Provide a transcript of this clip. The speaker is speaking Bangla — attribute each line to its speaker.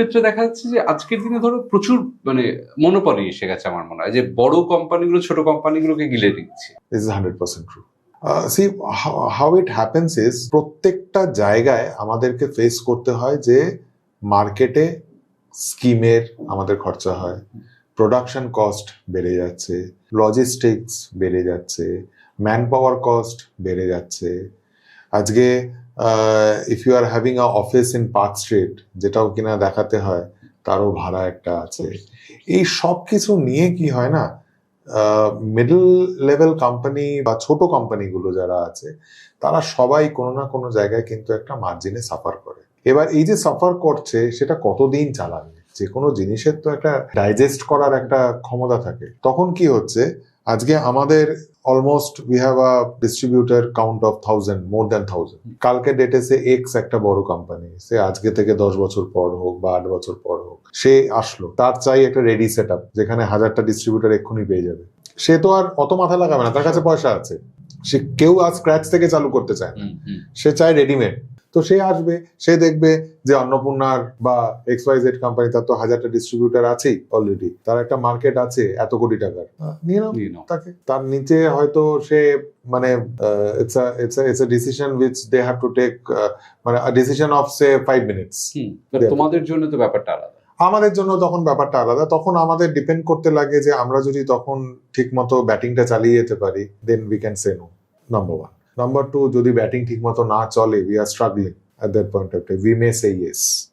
Speaker 1: ক্ষেত্রে দেখা যাচ্ছে যে আজকের দিনে ধরো প্রচুর মানে মনোপলি এসে গেছে আমার মনে হয়, যে বড় কোম্পানিগুলো ছোট কোম্পানিগুলোকে গিলে দিচ্ছে।
Speaker 2: This is 100% true. See, how it happens is প্রত্যেকটা জায়গায় আমাদেরকে ফেস করতে হয় যে মার্কেটে স্কিমের আমাদের খরচা হয়, প্রোডাকশন কস্ট বেড়ে যাচ্ছে, লজিস্টিক্স বেড়ে যাচ্ছে, ম্যান পাওয়ার কস্ট বেড়ে যাচ্ছে। আজকে if you are having a office in Park Street, যেটাও কিনা দেখাতে হয়, তারও ভাড়া একটা আছে। এই সব কিছু নিয়ে কি হয় না, মিডল লেভেল কোম্পানি বা ছোট কোম্পানিগুলো যারা আছে তারা সবাই কোনো না কোনো জায়গায় কিন্তু একটা মার্জিনে সাফার করে। এবার এই যে সাফার করছে সেটা কতদিন চালাবে, যে কোনো জিনিসের তো একটা ডাইজেস্ট করার একটা ক্ষমতা থাকে। তখন কি হচ্ছে, আজকে আমাদের almost we have a distributor count of 1000, more than 1000। কালকে ডেটে সে এক্স একটা বড় কোম্পানি, সে আজকে থেকে 10 বছর পর হোক বা 8 বছর পর হোক, সে আসলো, তার চাই একটা রেডি সেট আপ যেখানে 1000টা ডিস্ট্রিবিউটার এক্ষুনি পেয়ে যাবে। সে তো আর অত মাথা লাগাবে না, তার কাছে পয়সা আছে, সে কেউ আর স্ক্র্যাচ থেকে চালু করতে চায় না, সে চায় রেডিমেড। তো সে আসবে, সে দেখবে যে অন্নপূর্ণার বা XYZ কোম্পানি, তার তো 1000টা ডিস্ট্রিবিউটার আছেই অলরেডি, তার একটা মার্কেট আছে এত কোটি টাকার, নিয়ে নাও তাকে। তার নিচে হয়তো সে মানে it's a decision which they have to take, মানে a decision of say 5 minutes.
Speaker 1: তোমাদের জন্য তো ব্যাপারটা আলাদা,
Speaker 2: আমাদের জন্য তখন ব্যাপারটা আলাদা। তখন আমাদের ডিপেন্ড করতে লাগে যে আমরা যদি তখন ঠিক মতো ব্যাটিংটা চালিয়ে যেতে পারি, then we can say no, number 1। Number 2, যদি ব্যাটিং ঠিক মতো না চলে, we are struggling, at that point of time we may say yes.